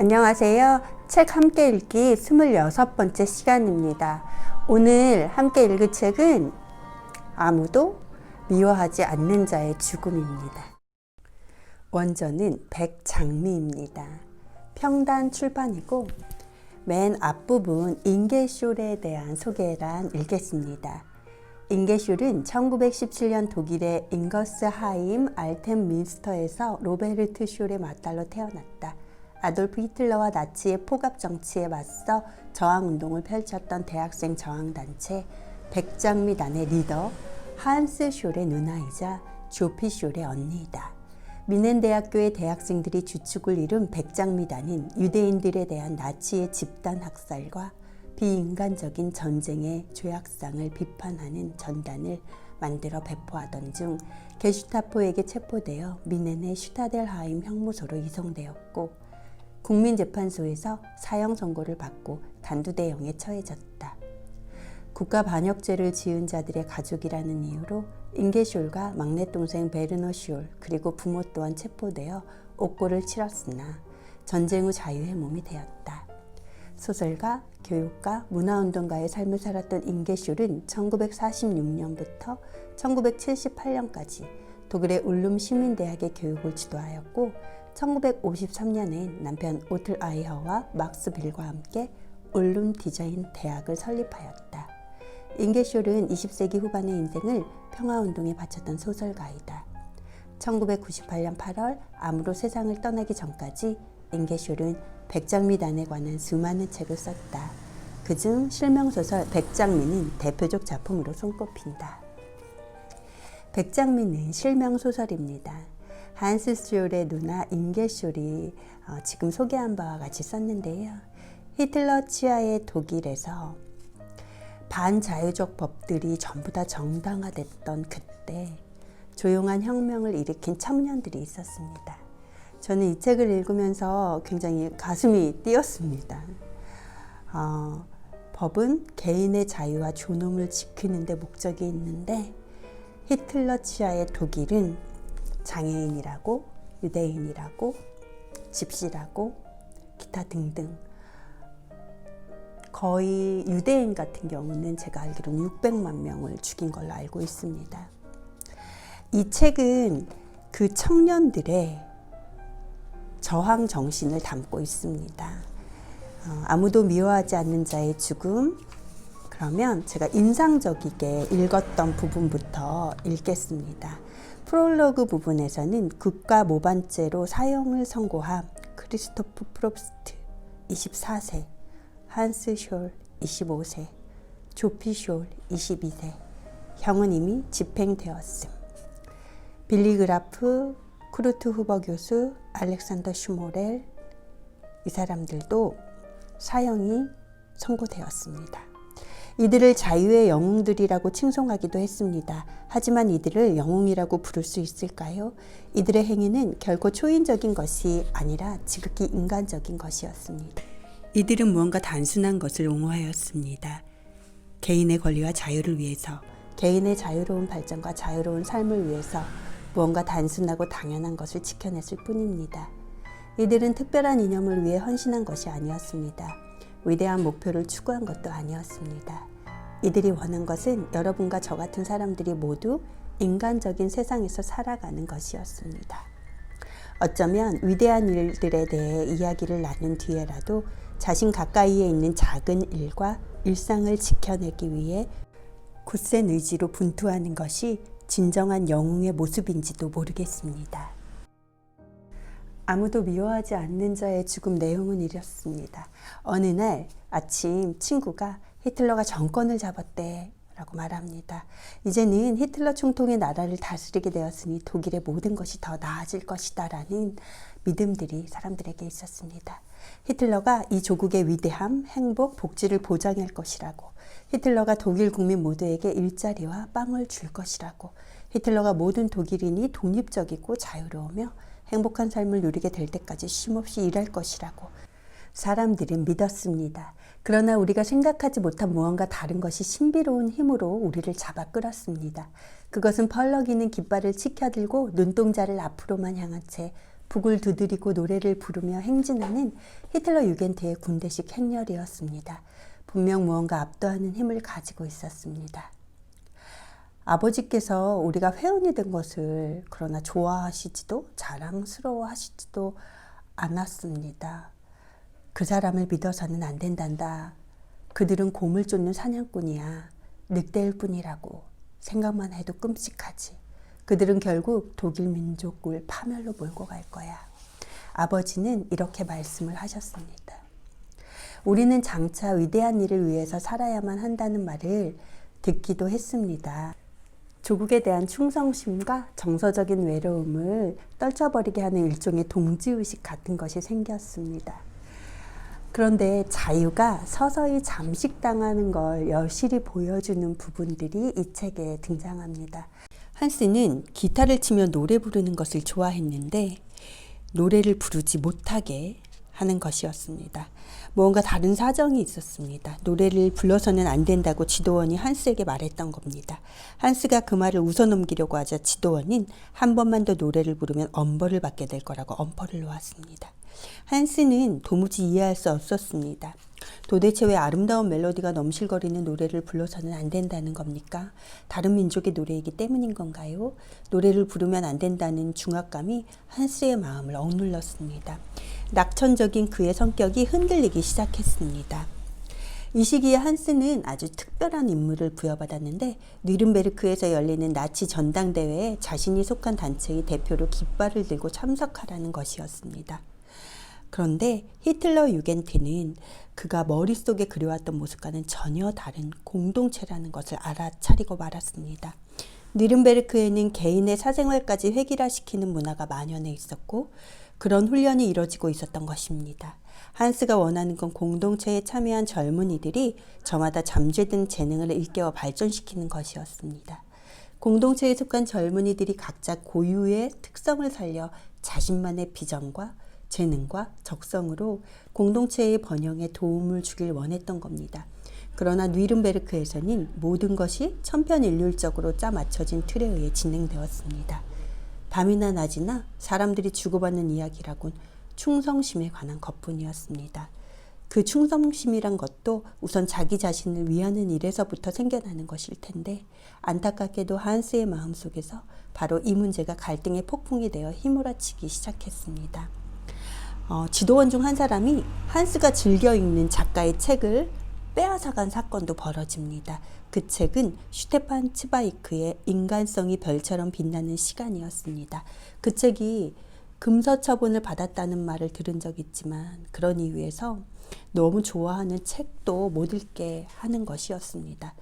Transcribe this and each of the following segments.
안녕하세요. 책 함께 읽기 26번째 시간입니다. 오늘 함께 읽을 책은 아무도 미워하지 않는 자의 죽음입니다. 원저는 백장미입니다. 평단 출판이고 맨 앞부분 잉게숄에 대한 소개란 읽겠습니다. 잉게숄은 1917년 독일의 잉거스하임 알텐민스터에서 로베르트 숄의 맏딸로 태어났다. 아돌프 히틀러와 나치의 포갑 정치에 맞서 저항운동을 펼쳤던 대학생 저항단체 백장미단의 리더 한스 숄의 누나이자 조피 숄의 언니이다. 미넨대학교의 대학생들이 주축을 이룬 백장미단은 유대인들에 대한 나치의 집단 학살과 비인간적인 전쟁의 죄악상을 비판하는 전단을 만들어 배포하던 중 게슈타포에게 체포되어 미넨의 슈타델하임 형무소로 이송되었고 국민재판소에서 사형 선고를 받고 단두대형에 처해졌다. 국가반역죄를 지은 자들의 가족이라는 이유로 잉게숄과 막내 동생 베르너 숄 그리고 부모 또한 체포되어 옥고를 치렀으나 전쟁 후 자유의 몸이 되었다. 소설가, 교육가, 문화운동가의 삶을 살았던 잉게숄은 1946년부터 1978년까지 독일의 울룸 시민대학의 교육을 지도하였고 1953년엔 남편 오틀 아이허와 막스 빌과 함께 울룸 디자인 대학을 설립하였다. 잉게숄은 20세기 후반의 인생을 평화운동에 바쳤던 소설가이다. 1998년 8월 암으로 세상을 떠나기 전까지 잉게숄은 백장미단에 관한 수많은 책을 썼다. 그중 실명소설 백장미는 대표적 작품으로 손꼽힌다. 백장미는 실명소설입니다. 한스 숄의 누나 잉게숄이 지금 소개한 바와 같이 썼는데요. 히틀러 치하의 독일에서 반자유적 법들이 전부 다 정당화됐던 그때 조용한 혁명을 일으킨 청년들이 있었습니다. 저는 이 책을 읽으면서 굉장히 가슴이 뛰었습니다. 법은 개인의 자유와 존엄을 지키는 데 목적이 있는데 히틀러 치하의 독일은 장애인이라고, 유대인이라고, 집시라고, 기타 등등 거의 유대인 같은 경우는 제가 알기로는 600만 명을 죽인 걸로 알고 있습니다. 이 책은 그 청년들의 저항 정신을 담고 있습니다. 아무도 미워하지 않는 자의 죽음. 그러면 제가 인상적이게 읽었던 부분부터 읽겠습니다. 프롤로그 부분에서는 국가 모반죄로 사형을 선고한 크리스토프 프롭스트 24세, 한스 숄 25세, 조피 숄 22세, 형은 이미 집행되었음. 빌리 그라프, 쿠르트 후버 교수, 알렉산더 슈모렐 이 사람들도 사형이 선고되었습니다. 이들을 자유의 영웅들이라고 칭송하기도 했습니다. 하지만 이들을 영웅이라고 부를 수 있을까요? 이들의 행위는 결코 초인적인 것이 아니라 지극히 인간적인 것이었습니다. 이들은 무언가 단순한 것을 옹호하였습니다. 개인의 권리와 자유를 위해서, 개인의 자유로운 발전과 자유로운 삶을 위해서 무언가 단순하고 당연한 것을 지켜냈을 뿐입니다. 이들은 특별한 이념을 위해 헌신한 것이 아니었습니다. 위대한 목표를 추구한 것도 아니었습니다. 이들이 원한 것은 여러분과 저 같은 사람들이 모두 인간적인 세상에서 살아가는 것이었습니다. 어쩌면 위대한 일들에 대해 이야기를 나눈 뒤에라도 자신 가까이에 있는 작은 일과 일상을 지켜내기 위해 굳센 의지로 분투하는 것이 진정한 영웅의 모습인지도 모르겠습니다. 아무도 미워하지 않는 자의 죽음 내용은 이렇습니다. 어느 날 아침 친구가 히틀러가 정권을 잡았대 라고 말합니다. 이제는 히틀러 총통의 나라를 다스리게 되었으니 독일의 모든 것이 더 나아질 것이다 라는 믿음들이 사람들에게 있었습니다. 히틀러가 이 조국의 위대함, 행복, 복지를 보장할 것이라고, 히틀러가 독일 국민 모두에게 일자리와 빵을 줄 것이라고, 히틀러가 모든 독일인이 독립적이고 자유로우며 행복한 삶을 누리게 될 때까지 쉼없이 일할 것이라고 사람들은 믿었습니다. 그러나 우리가 생각하지 못한 무언가 다른 것이 신비로운 힘으로 우리를 잡아 끌었습니다. 그것은 펄럭이는 깃발을 치켜들고 눈동자를 앞으로만 향한 채 북을 두드리고 노래를 부르며 행진하는 히틀러 유겐트의 군대식 행렬이었습니다. 분명 무언가 압도하는 힘을 가지고 있었습니다. 아버지께서 우리가 회원이 된 것을 그러나 좋아하시지도 자랑스러워하시지도 않았습니다. 그 사람을 믿어서는 안 된단다. 그들은 곰을 쫓는 사냥꾼이야. 늑대일 뿐이라고. 생각만 해도 끔찍하지. 그들은 결국 독일 민족을 파멸로 몰고 갈 거야. 아버지는 이렇게 말씀을 하셨습니다. 우리는 장차 위대한 일을 위해서 살아야만 한다는 말을 듣기도 했습니다. 조국에 대한 충성심과 정서적인 외로움을 떨쳐버리게 하는 일종의 동지의식 같은 것이 생겼습니다. 그런데 자유가 서서히 잠식당하는 걸 여실히 보여주는 부분들이 이 책에 등장합니다. 한스는 기타를 치며 노래 부르는 것을 좋아했는데 노래를 부르지 못하게 하는 것이었습니다. 무언가 다른 사정이 있었습니다. 노래를 불러서는 안 된다고 지도원이 한스에게 말했던 겁니다. 한스가 그 말을 웃어넘기려고 하자 지도원은 한 번만 더 노래를 부르면 엄벌을 받게 될 거라고 엄벌을 놓았습니다. 한스는 도무지 이해할 수 없었습니다. 도대체 왜 아름다운 멜로디가 넘실거리는 노래를 불러서는 안 된다는 겁니까? 다른 민족의 노래이기 때문인 건가요? 노래를 부르면 안 된다는 중압감이 한스의 마음을 억눌렀습니다. 낙천적인 그의 성격이 흔들리기 시작했습니다. 이 시기에 한스는 아주 특별한 임무를 부여받았는데 뉘른베르크에서 열리는 나치 전당대회에 자신이 속한 단체의 대표로 깃발을 들고 참석하라는 것이었습니다. 그런데 히틀러 유겐트는 그가 머릿속에 그려왔던 모습과는 전혀 다른 공동체라는 것을 알아차리고 말았습니다. 뉘른베르크에는 개인의 사생활까지 획일화시키는 문화가 만연해 있었고 그런 훈련이 이뤄지고 있었던 것입니다. 한스가 원하는 건 공동체에 참여한 젊은이들이 저마다 잠재된 재능을 일깨워 발전시키는 것이었습니다. 공동체에 속한 젊은이들이 각자 고유의 특성을 살려 자신만의 비전과 재능과 적성으로 공동체의 번영에 도움을 주길 원했던 겁니다. 그러나 뉘른베르크에서는 모든 것이 천편일률적으로 짜맞춰진 틀에 의해 진행되었습니다. 밤이나 낮이나 사람들이 주고받는 이야기라곤 충성심에 관한 것뿐이었습니다. 그 충성심이란 것도 우선 자기 자신을 위하는 일에서부터 생겨나는 것일 텐데 안타깝게도 한스의 마음속에서 바로 이 문제가 갈등의 폭풍이 되어 휘몰아치기 시작했습니다. 지도원 중 한 사람이 한스가 즐겨 읽는 작가의 책을 빼앗아간 사건도 벌어집니다. 그 책은 슈테판 츠바이크의 인간성이 별처럼 빛나는 시간이었습니다. 그 책이 금서처분을 받았다는 말을 들은 적 있지만 그런 이유에서 너무 좋아하는 책도 못 읽게 하는 것이었습니다.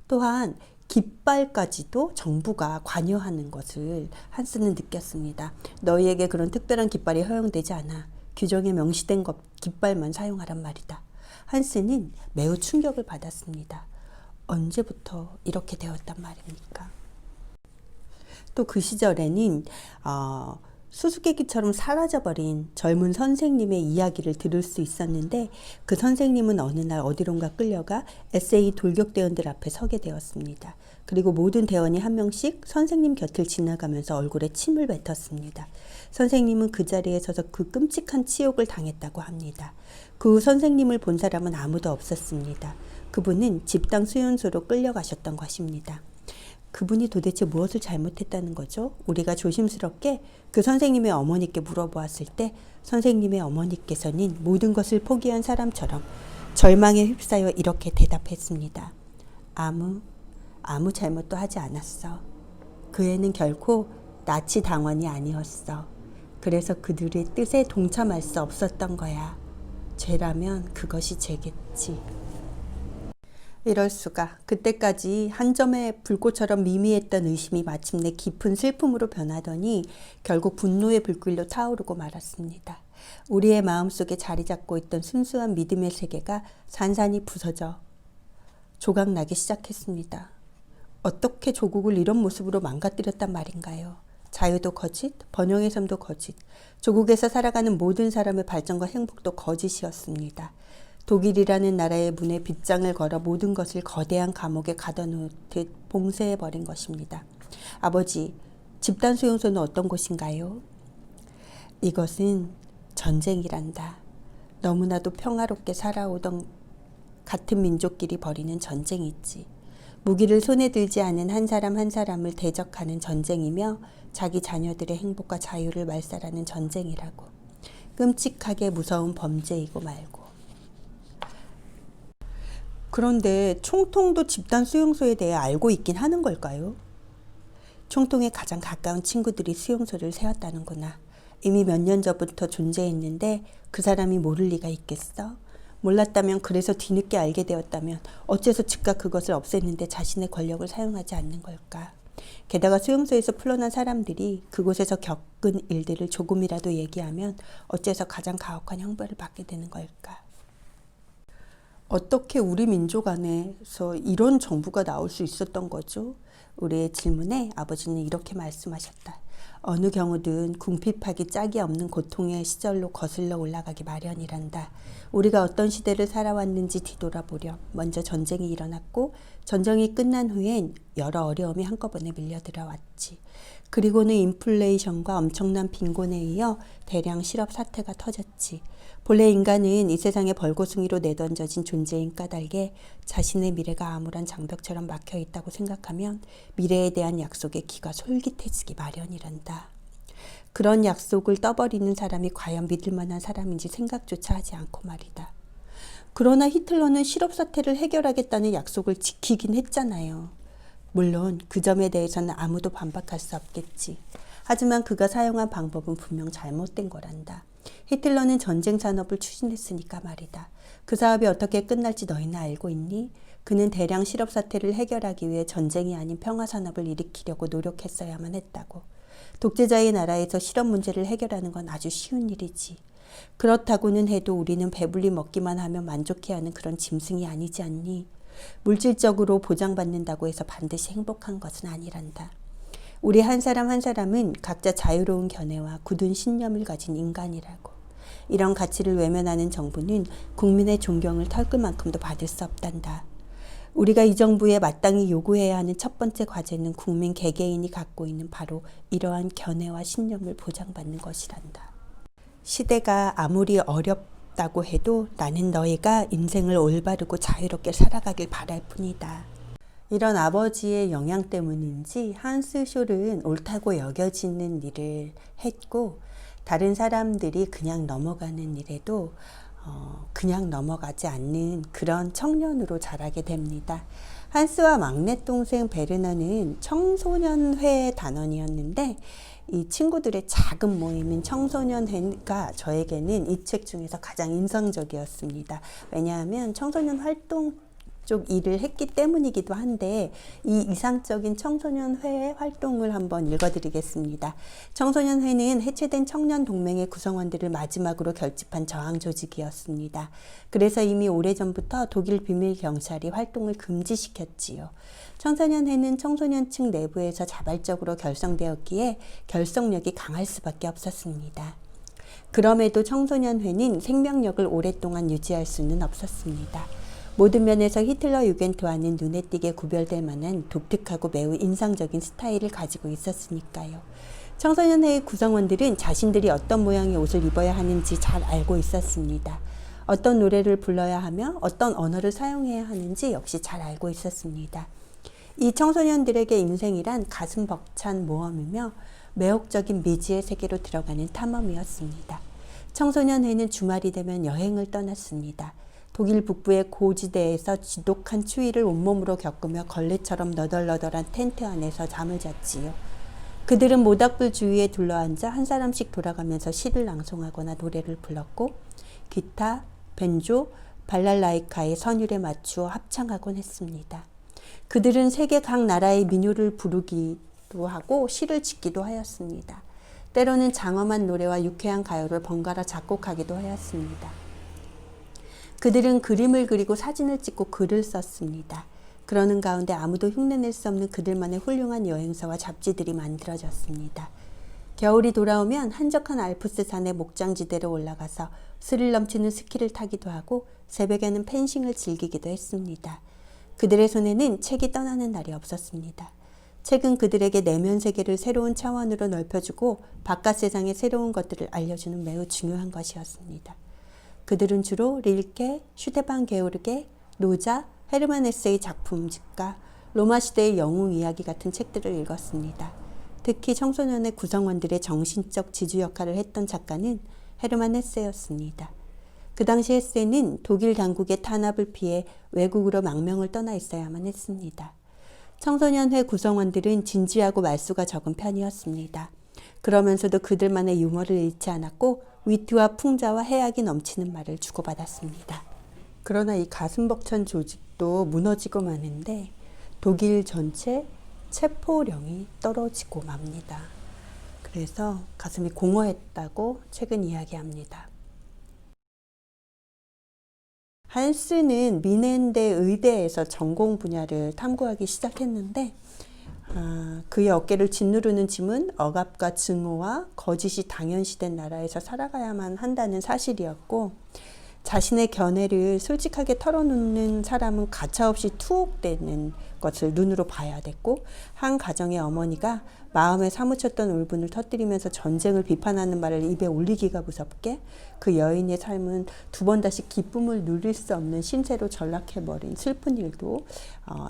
또한 깃발까지도 정부가 관여하는 것을 한스는 느꼈습니다. 너희에게 그런 특별한 깃발이 허용되지 않아. 규정에 명시된 깃발만 사용하란 말이다. 한스는 매우 충격을 받았습니다. 언제부터 이렇게 되었단 말입니까? 또 그 시절에는 수수께끼처럼 사라져버린 젊은 선생님의 이야기를 들을 수 있었는데 그 선생님은 어느 날 어디론가 끌려가 에세이 돌격대원들 앞에 서게 되었습니다. 그리고 모든 대원이 한 명씩 선생님 곁을 지나가면서 얼굴에 침을 뱉었습니다. 선생님은 그 자리에 서서 그 끔찍한 치욕을 당했다고 합니다. 그 후 선생님을 본 사람은 아무도 없었습니다. 그분은 집단 수용소로 끌려가셨던 것입니다. 그분이 도대체 무엇을 잘못했다는 거죠? 우리가 조심스럽게 그 선생님의 어머니께 물어보았을 때 선생님의 어머니께서는 모든 것을 포기한 사람처럼 절망에 휩싸여 이렇게 대답했습니다. 아무 잘못도 하지 않았어. 그 애는 결코 나치 당원이 아니었어. 그래서 그들의 뜻에 동참할 수 없었던 거야. 죄라면 그것이 죄겠지. 이럴 수가. 그때까지 한 점의 불꽃처럼 미미했던 의심이 마침내 깊은 슬픔으로 변하더니 결국 분노의 불길로 타오르고 말았습니다. 우리의 마음속에 자리 잡고 있던 순수한 믿음의 세계가 산산이 부서져 조각나기 시작했습니다. 어떻게 조국을 이런 모습으로 망가뜨렸단 말인가요? 자유도 거짓, 번영의 삶도 거짓, 조국에서 살아가는 모든 사람의 발전과 행복도 거짓이었습니다. 독일이라는 나라의 문에 빗장을 걸어 모든 것을 거대한 감옥에 가둬놓듯 봉쇄해버린 것입니다. 아버지, 집단 수용소는 어떤 곳인가요? 이것은 전쟁이란다. 너무나도 평화롭게 살아오던 같은 민족끼리 벌이는 전쟁이지. 무기를 손에 들지 않은 한 사람 한 사람을 대적하는 전쟁이며 자기 자녀들의 행복과 자유를 말살하는 전쟁이라고. 끔찍하게 무서운 범죄이고 말고. 그런데 총통도 집단 수용소에 대해 알고 있긴 하는 걸까요? 총통의 가장 가까운 친구들이 수용소를 세웠다는구나. 이미 몇 년 전부터 존재했는데 그 사람이 모를 리가 있겠어? 몰랐다면, 그래서 뒤늦게 알게 되었다면 어째서 즉각 그것을 없앴는데 자신의 권력을 사용하지 않는 걸까? 게다가 수용소에서 풀려난 사람들이 그곳에서 겪은 일들을 조금이라도 얘기하면 어째서 가장 가혹한 형벌을 받게 되는 걸까? 어떻게 우리 민족 안에서 이런 정부가 나올 수 있었던 거죠? 우리의 질문에 아버지는 이렇게 말씀하셨다. 어느 경우든 궁핍하기 짝이 없는 고통의 시절로 거슬러 올라가기 마련이란다. 우리가 어떤 시대를 살아왔는지 뒤돌아보렴. 먼저 전쟁이 일어났고 전쟁이 끝난 후엔 여러 어려움이 한꺼번에 밀려들어왔지. 그리고는 인플레이션과 엄청난 빈곤에 이어 대량 실업 사태가 터졌지. 본래 인간은 이 세상에 벌거숭이로 내던져진 존재인 까닭에 자신의 미래가 암울한 장벽처럼 막혀있다고 생각하면 미래에 대한 약속에 귀가 솔깃해지기 마련이란다. 그런 약속을 떠버리는 사람이 과연 믿을 만한 사람인지 생각조차 하지 않고 말이다. 그러나 히틀러는 실업 사태를 해결하겠다는 약속을 지키긴 했잖아요. 물론 그 점에 대해서는 아무도 반박할 수 없겠지. 하지만 그가 사용한 방법은 분명 잘못된 거란다. 히틀러는 전쟁 산업을 추진했으니까 말이다. 그 사업이 어떻게 끝날지 너희는 알고 있니? 그는 대량 실업 사태를 해결하기 위해 전쟁이 아닌 평화 산업을 일으키려고 노력했어야만 했다고. 독재자의 나라에서 실업 문제를 해결하는 건 아주 쉬운 일이지. 그렇다고는 해도 우리는 배불리 먹기만 하면 만족해야 하는 그런 짐승이 아니지 않니? 물질적으로 보장받는다고 해서 반드시 행복한 것은 아니란다. 우리 한 사람 한 사람은 각자 자유로운 견해와 굳은 신념을 가진 인간이라고. 이런 가치를 외면하는 정부는 국민의 존경을 털끝만큼도 받을 수 없단다. 우리가 이 정부에 마땅히 요구해야 하는 첫 번째 과제는 국민 개개인이 갖고 있는 바로 이러한 견해와 신념을 보장받는 것이란다. 시대가 아무리 어렵다고 해도 나는 너희가 인생을 올바르고 자유롭게 살아가길 바랄 뿐이다. 이런 아버지의 영향 때문인지 한스 숄은 옳다고 여겨지는 일을 했고, 다른 사람들이 그냥 넘어가는 일에도 그냥 넘어가지 않는 그런 청년으로 자라게 됩니다. 한스와 막내 동생 베르너는 청소년회 단원이었는데 이 친구들의 작은 모임인 청소년회가 저에게는 이 책 중에서 가장 인상적이었습니다. 왜냐하면 청소년 활동 쪽 일을 했기 때문이기도 한데 이 이상적인 청소년회의 활동을 한번 읽어드리겠습니다. 청소년회는 해체된 청년동맹의 구성원들을 마지막으로 결집한 저항 조직이었습니다. 그래서 이미 오래전부터 독일 비밀경찰이 활동을 금지시켰지요. 청소년회는 청소년층 내부에서 자발적으로 결성되었기에 결속력이 강할 수밖에 없었습니다. 그럼에도 청소년회는 생명력을 오랫동안 유지할 수는 없었습니다. 모든 면에서 히틀러 유겐트와는 눈에 띄게 구별될 만한 독특하고 매우 인상적인 스타일을 가지고 있었으니까요. 청소년회의 구성원들은 자신들이 어떤 모양의 옷을 입어야 하는지 잘 알고 있었습니다. 어떤 노래를 불러야 하며 어떤 언어를 사용해야 하는지 역시 잘 알고 있었습니다. 이 청소년들에게 인생이란 가슴 벅찬 모험이며 매혹적인 미지의 세계로 들어가는 탐험이었습니다. 청소년회는 주말이 되면 여행을 떠났습니다. 독일 북부의 고지대에서 지독한 추위를 온몸으로 겪으며 걸레처럼 너덜너덜한 텐트 안에서 잠을 잤지요. 그들은 모닥불 주위에 둘러앉아 한 사람씩 돌아가면서 시를 낭송하거나 노래를 불렀고 기타, 벤조, 발랄라이카의 선율에 맞추어 합창하곤 했습니다. 그들은 세계 각 나라의 민요를 부르기도 하고 시를 짓기도 하였습니다. 때로는 장엄한 노래와 유쾌한 가요를 번갈아 작곡하기도 하였습니다. 그들은 그림을 그리고 사진을 찍고 글을 썼습니다. 그러는 가운데 아무도 흉내낼 수 없는 그들만의 훌륭한 여행사와 잡지들이 만들어졌습니다. 겨울이 돌아오면 한적한 알프스 산의 목장지대로 올라가서 스릴 넘치는 스키를 타기도 하고 새벽에는 펜싱을 즐기기도 했습니다. 그들의 손에는 책이 떠나는 날이 없었습니다. 책은 그들에게 내면 세계를 새로운 차원으로 넓혀주고 바깥 세상의 새로운 것들을 알려주는 매우 중요한 것이었습니다. 그들은 주로 릴케, 슈테판 게오르게, 노자, 헤르만 헤세의 작품집과 로마 시대의 영웅 이야기 같은 책들을 읽었습니다. 특히 청소년의 구성원들의 정신적 지주 역할을 했던 작가는 헤르만 헤세였습니다. 그 당시 헤세는 독일 당국의 탄압을 피해 외국으로 망명을 떠나 있어야만 했습니다. 청소년회 구성원들은 진지하고 말수가 적은 편이었습니다. 그러면서도 그들만의 유머를 잃지 않았고 위트와 풍자와 해악이 넘치는 말을 주고받았습니다. 그러나 이 가슴 벅찬 조직도 무너지고 마는데 독일 전체 체포령이 떨어지고 맙니다. 그래서 가슴이 공허했다고 책은 이야기합니다. 한스는 미넨대 의대에서 전공 분야를 탐구하기 시작했는데 그의 어깨를 짓누르는 짐은 억압과 증오와 거짓이 당연시된 나라에서 살아가야만 한다는 사실이었고, 자신의 견해를 솔직하게 털어놓는 사람은 가차없이 투옥되는 것을 눈으로 봐야 됐고, 한 가정의 어머니가 마음에 사무쳤던 울분을 터뜨리면서 전쟁을 비판하는 말을 입에 올리기가 무섭게 그 여인의 삶은 두 번 다시 기쁨을 누릴 수 없는 신세로 전락해버린 슬픈 일도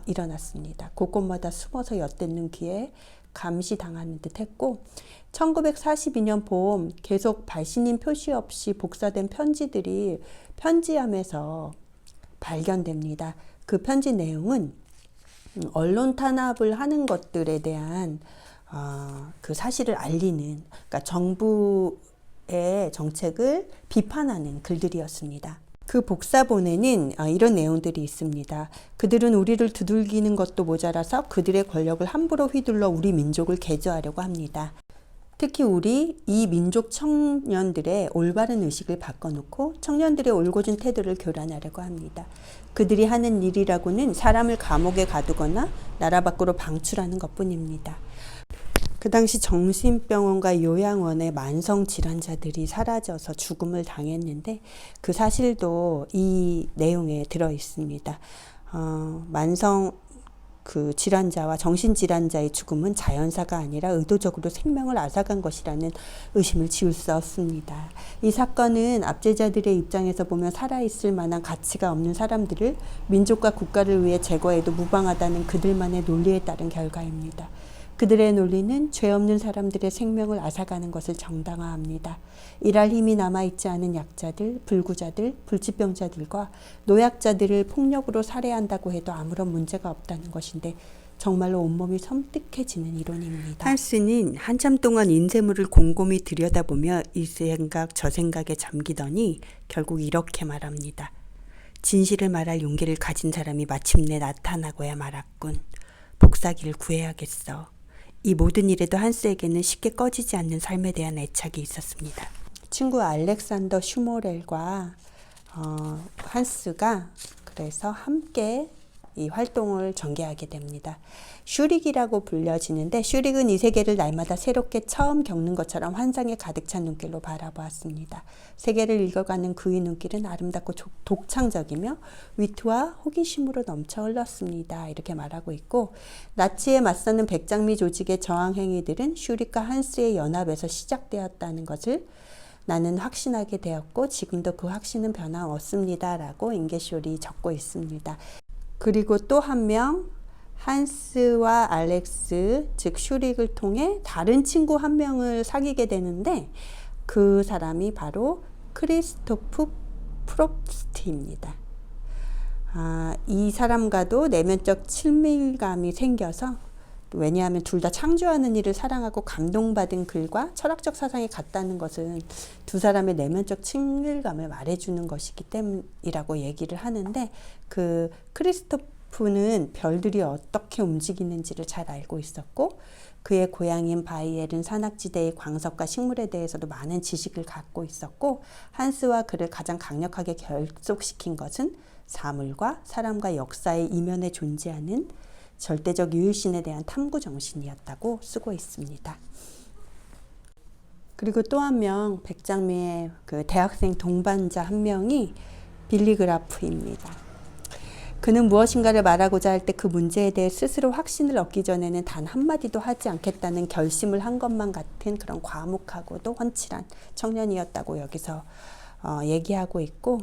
일어났습니다. 곳곳마다 숨어서 엿듣는 귀에 감시당하는 듯 했고, 1942년 봄 계속 발신인 표시 없이 복사된 편지들이 편지함에서 발견됩니다. 그 편지 내용은 언론 탄압을 하는 것들에 대한 그 사실을 알리는, 그러니까 정부의 정책을 비판하는 글들이었습니다. 그 복사본에는 이런 내용들이 있습니다. 그들은 우리를 두들기는 것도 모자라서 그들의 권력을 함부로 휘둘러 우리 민족을 개조하려고 합니다. 특히 이 민족 청년들의 올바른 의식을 바꿔놓고 청년들의 올곧은 태도를 교란하려고 합니다. 그들이 하는 일이라고는 사람을 감옥에 가두거나 나라 밖으로 방출하는 것뿐입니다. 그 당시 정신병원과 요양원의 만성 질환자들이 사라져서 죽음을 당했는데 그 사실도 이 내용에 들어 있습니다. 만성 질환자와 정신질환자의 죽음은 자연사가 아니라 의도적으로 생명을 앗아간 것이라는 의심을 지울 수 없습니다. 이 사건은 압제자들의 입장에서 보면 살아있을 만한 가치가 없는 사람들을 민족과 국가를 위해 제거해도 무방하다는 그들만의 논리에 따른 결과입니다. 그들의 논리는 죄 없는 사람들의 생명을 앗아가는 것을 정당화합니다. 일할 힘이 남아있지 않은 약자들, 불구자들, 불치병자들과 노약자들을 폭력으로 살해한다고 해도 아무런 문제가 없다는 것인데 정말로 온몸이 섬뜩해지는 이론입니다. 한스는 한참 동안 인쇄물을 곰곰이 들여다보며 이 생각 저 생각에 잠기더니 결국 이렇게 말합니다. 진실을 말할 용기를 가진 사람이 마침내 나타나고야 말았군. 복사기를 구해야겠어. 이 모든 일에도 한스에게는 쉽게 꺼지지 않는 삶에 대한 애착이 있었습니다. 친구 알렉산더 슈모렐과 한스가 그래서 함께 이 활동을 전개하게 됩니다. 슈릭이라고 불려지는데 슈릭은 이 세계를 날마다 새롭게 처음 겪는 것처럼 환상에 가득 찬 눈길로 바라보았습니다. 세계를 읽어가는 그의 눈길은 아름답고 독창적이며 위트와 호기심으로 넘쳐 흘렀습니다. 이렇게 말하고 있고, 나치에 맞서는 백장미 조직의 저항 행위들은 슈릭과 한스의 연합에서 시작되었다는 것을 나는 확신하게 되었고 지금도 그 확신은 변함없습니다. 라고 잉게쇼리 적고 있습니다. 그리고 또 한 명, 한스와 알렉스, 즉 슈릭을 통해 다른 친구 한 명을 사귀게 되는데 그 사람이 바로 크리스토프 프롭스트입니다. 이 사람과도 내면적 친밀감이 생겨서, 왜냐하면 둘 다 창조하는 일을 사랑하고 감동받은 글과 철학적 사상이 같다는 것은 두 사람의 내면적 친밀감을 말해주는 것이기 때문이라고 얘기를 하는데, 그 크리스토프는 별들이 어떻게 움직이는지를 잘 알고 있었고 그의 고향인 바이엘은 산악지대의 광석과 식물에 대해서도 많은 지식을 갖고 있었고, 한스와 그를 가장 강력하게 결속시킨 것은 사물과 사람과 역사의 이면에 존재하는 절대적 유일신에 대한 탐구 정신이었다고 쓰고 있습니다. 그리고 또 한 명, 백장미의 그 대학생 동반자 한 명이 빌리 그라프입니다. 그는 무엇인가를 말하고자 할 때 그 문제에 대해 스스로 확신을 얻기 전에는 단 한마디도 하지 않겠다는 결심을 한 것만 같은 그런 과묵하고도 훤칠한 청년이었다고 여기서 얘기하고 있고,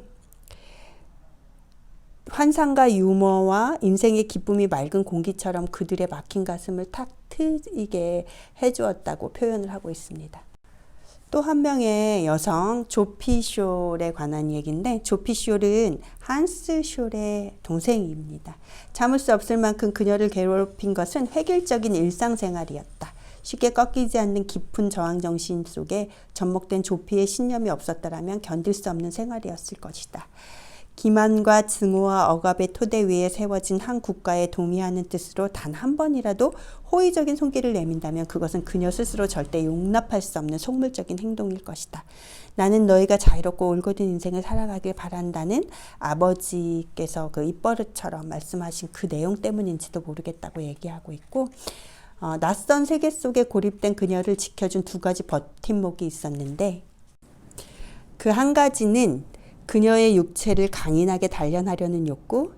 환상과 유머와 인생의 기쁨이 맑은 공기처럼 그들의 막힌 가슴을 탁 트이게 해주었다고 표현을 하고 있습니다. 또 한 명의 여성 조피 숄에 관한 얘기인데, 조피 숄은 한스 숄의 동생입니다. 참을 수 없을 만큼 그녀를 괴롭힌 것은 획일적인 일상생활이었다. 쉽게 꺾이지 않는 깊은 저항정신 속에 접목된 조피의 신념이 없었더라면 견딜 수 없는 생활이었을 것이다. 기만과 증오와 억압의 토대 위에 세워진 한 국가에 동의하는 뜻으로 단 한 번이라도 호의적인 손길을 내민다면 그것은 그녀 스스로 절대 용납할 수 없는 속물적인 행동일 것이다. 나는 너희가 자유롭고 올곧은 인생을 살아가길 바란다는 아버지께서 그 입버릇처럼 말씀하신 그 내용 때문인지도 모르겠다고 얘기하고 있고, 낯선 세계 속에 고립된 그녀를 지켜준 두 가지 버팀목이 있었는데, 그 한 가지는 그녀의 육체를 강인하게 단련하려는 욕구,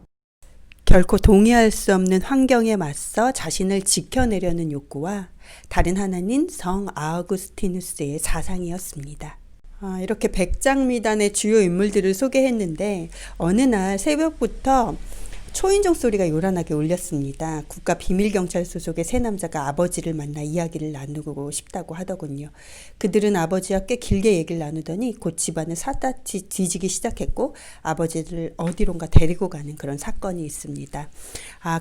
결코 동의할 수 없는 환경에 맞서 자신을 지켜내려는 욕구와 다른 하나는 성 아우구스티누스의 사상이었습니다. 이렇게 백장미단의 주요 인물들을 소개했는데, 어느 날 새벽부터 초인종 소리가 요란하게 울렸습니다. 국가비밀경찰 소속의 세 남자가 아버지를 만나 이야기를 나누고 싶다고 하더군요. 그들은 아버지와 꽤 길게 얘기를 나누더니 곧 집안을 샅샅이 뒤지기 시작했고, 아버지를 어디론가 데리고 가는 그런 사건이 있습니다.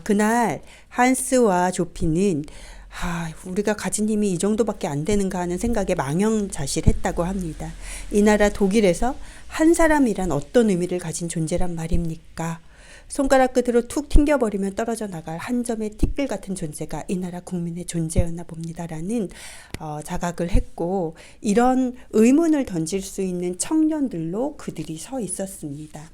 그날 한스와 조피는 우리가 가진 힘이 이 정도밖에 안 되는가 하는 생각에 망연자실했다고 합니다. 이 나라 독일에서 한 사람이란 어떤 의미를 가진 존재란 말입니까? 손가락 끝으로 툭 튕겨버리면 떨어져 나갈 한 점의 티끌 같은 존재가 이 나라 국민의 존재였나 봅니다라는 자각을 했고, 이런 의문을 던질 수 있는 청년들로 그들이 서 있었습니다.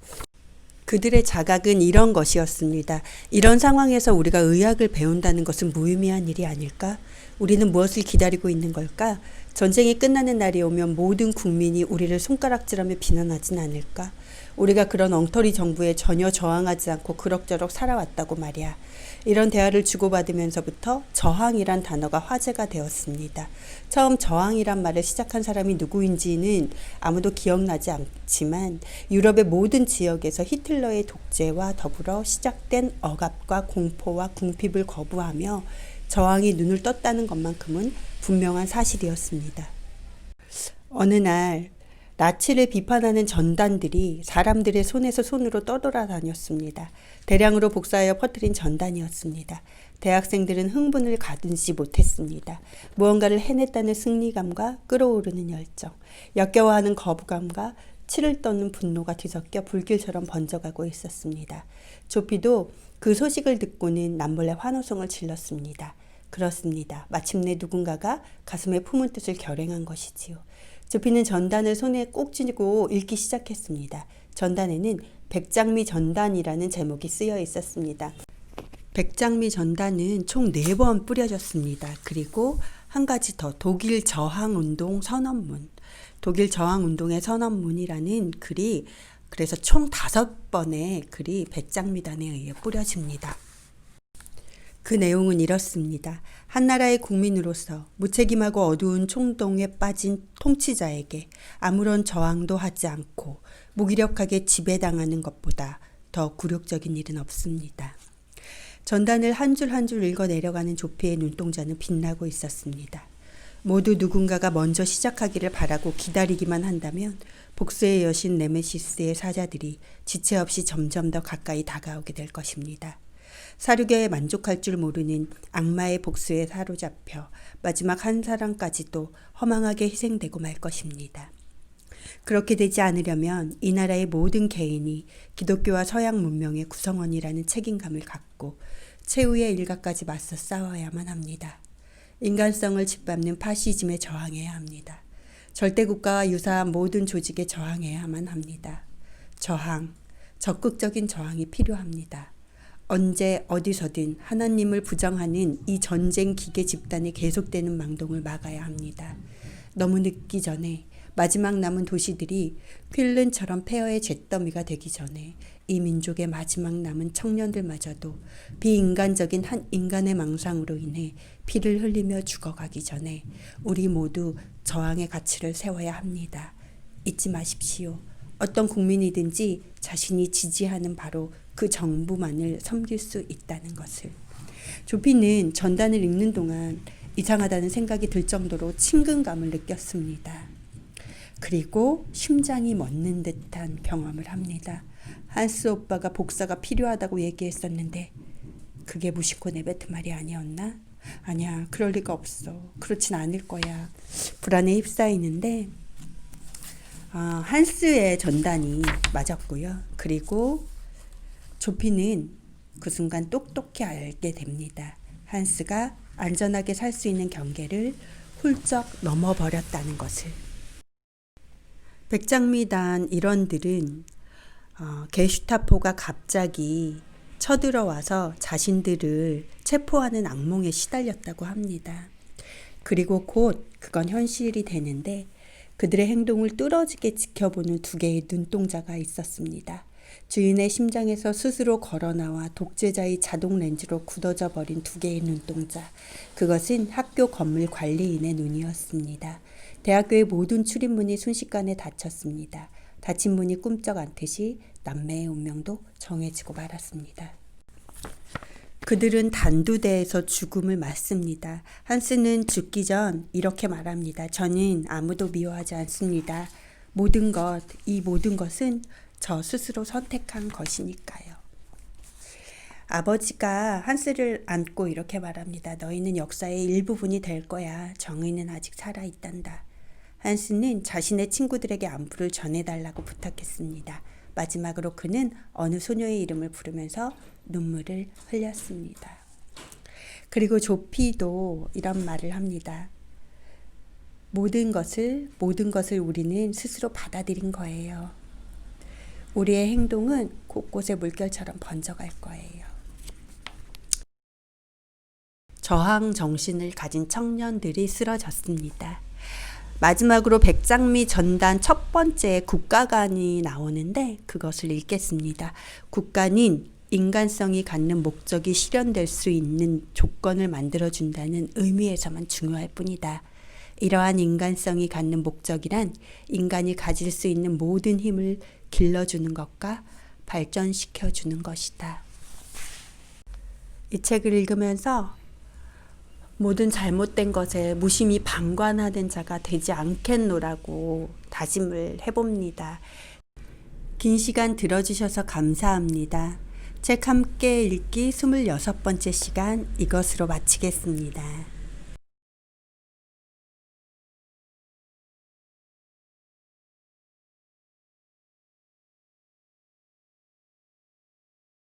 그들의 자각은 이런 것이었습니다. 이런 상황에서 우리가 의학을 배운다는 것은 무의미한 일이 아닐까? 우리는 무엇을 기다리고 있는 걸까? 전쟁이 끝나는 날이 오면 모든 국민이 우리를 손가락질하며 비난하진 않을까? 우리가 그런 엉터리 정부에 전혀 저항하지 않고 그럭저럭 살아왔다고 말이야. 이런 대화를 주고받으면서부터 저항이란 단어가 화제가 되었습니다. 처음 저항이란 말을 시작한 사람이 누구인지는 아무도 기억나지 않지만, 유럽의 모든 지역에서 히틀러의 독재와 더불어 시작된 억압과 공포와 궁핍을 거부하며 저항이 눈을 떴다는 것만큼은 분명한 사실이었습니다. 어느 날 나치를 비판하는 전단들이 사람들의 손에서 손으로 떠돌아다녔습니다. 대량으로 복사하여 퍼뜨린 전단이었습니다. 대학생들은 흥분을 가두지 못했습니다. 무언가를 해냈다는 승리감과 끓어오르는 열정, 역겨워하는 거부감과 치를 떠는 분노가 뒤섞여 불길처럼 번져가고 있었습니다. 조피도 그 소식을 듣고는 남몰래 환호성을 질렀습니다. 그렇습니다. 마침내 누군가가 가슴에 품은 뜻을 결행한 것이지요. 조피는 전단을 손에 꼭 쥐고 읽기 시작했습니다. 전단에는 백장미 전단이라는 제목이 쓰여 있었습니다. 백장미 전단은 총 4번 뿌려졌습니다. 그리고 한 가지 더, 독일 저항운동 선언문, 독일 저항운동의 선언문이라는 글이, 그래서 총 5번의 글이 백장미단에 의해 뿌려집니다. 그 내용은 이렇습니다. 한 나라의 국민으로서 무책임하고 어두운 총동에 빠진 통치자에게 아무런 저항도 하지 않고 무기력하게 지배당하는 것보다 더 굴욕적인 일은 없습니다. 전단을 한 줄 한 줄 읽어 내려가는 조피의 눈동자는 빛나고 있었습니다. 모두 누군가가 먼저 시작하기를 바라고 기다리기만 한다면 복수의 여신 네메시스의 사자들이 지체 없이 점점 더 가까이 다가오게 될 것입니다. 사륙에 만족할 줄 모르는 악마의 복수에 사로잡혀 마지막 한 사람까지도 허망하게 희생되고 말 것입니다. 그렇게 되지 않으려면 이 나라의 모든 개인이 기독교와 서양 문명의 구성원이라는 책임감을 갖고 최후의 일각까지 맞서 싸워야만 합니다. 인간성을 짓밟는 파시즘에 저항해야 합니다. 절대국가와 유사한 모든 조직에 저항해야만 합니다. 저항, 적극적인 저항이 필요합니다. 언제 어디서든 하나님을 부정하는 이 전쟁 기계 집단의 계속되는 망동을 막아야 합니다. 너무 늦기 전에 마지막 남은 도시들이 퀼른처럼 폐허의 잿더미가 되기 전에 이 민족의 마지막 남은 청년들마저도 비인간적인 한 인간의 망상으로 인해 피를 흘리며 죽어가기 전에 우리 모두 저항의 가치를 세워야 합니다. 잊지 마십시오. 어떤 국민이든지 자신이 지지하는 바로 그 정부만을 섬길 수 있다는 것을. 조피는 전단을 읽는 동안 이상하다는 생각이 들 정도로 친근감을 느꼈습니다. 그리고 심장이 멎는 듯한 경험을 합니다. 한스 오빠가 복사가 필요하다고 얘기했었는데 그게 무심코 내뱉은 말이 아니었나? 아니야, 그럴 리가 없어. 그렇진 않을 거야. 불안에 휩싸이는데 한스의 전단이 맞았고요. 그리고 조피는 그 순간 똑똑히 알게 됩니다. 한스가 안전하게 살 수 있는 경계를 훌쩍 넘어버렸다는 것을. 백장미단 일원들은 게슈타포가 갑자기 쳐들어와서 자신들을 체포하는 악몽에 시달렸다고 합니다. 그리고 곧 그건 현실이 되는데 그들의 행동을 뚫어지게 지켜보는 두 개의 눈동자가 있었습니다. 주인의 심장에서 스스로 걸어나와 독재자의 자동 렌즈로 굳어져 버린 두 개의 눈동자. 그것은 학교 건물 관리인의 눈이었습니다. 대학교의 모든 출입문이 순식간에 닫혔습니다. 닫힌 문이 꿈쩍 않듯이 남매의 운명도 정해지고 말았습니다. 그들은 단두대에서 죽음을 맞습니다. 한스는 죽기 전 이렇게 말합니다. 저는 아무도 미워하지 않습니다. 이 모든 것은 저 스스로 선택한 것이니까요. 아버지가 한스를 안고 이렇게 말합니다. 너희는 역사의 일부분이 될 거야. 정의는 아직 살아있단다. 한스는 자신의 친구들에게 안부를 전해달라고 부탁했습니다. 마지막으로 그는 어느 소녀의 이름을 부르면서 눈물을 흘렸습니다. 그리고 조피도 이런 말을 합니다. 모든 것을 우리는 스스로 받아들인 거예요. 우리의 행동은 곳곳에 물결처럼 번져갈 거예요. 저항 정신을 가진 청년들이 쓰러졌습니다. 마지막으로 백장미 전단 첫 번째 국가관이 나오는데 그것을 읽겠습니다. 국가는 인간성이 갖는 목적이 실현될 수 있는 조건을 만들어준다는 의미에서만 중요할 뿐이다. 이러한 인간성이 갖는 목적이란 인간이 가질 수 있는 모든 힘을 길러주는 것과 발전시켜주는 것이다. 이 책을 읽으면서 모든 잘못된 것에 무심히 방관하는 자가 되지 않겠노라고 다짐을 해봅니다. 긴 시간 들어주셔서 감사합니다. 책 함께 읽기 26번째 시간 이것으로 마치겠습니다.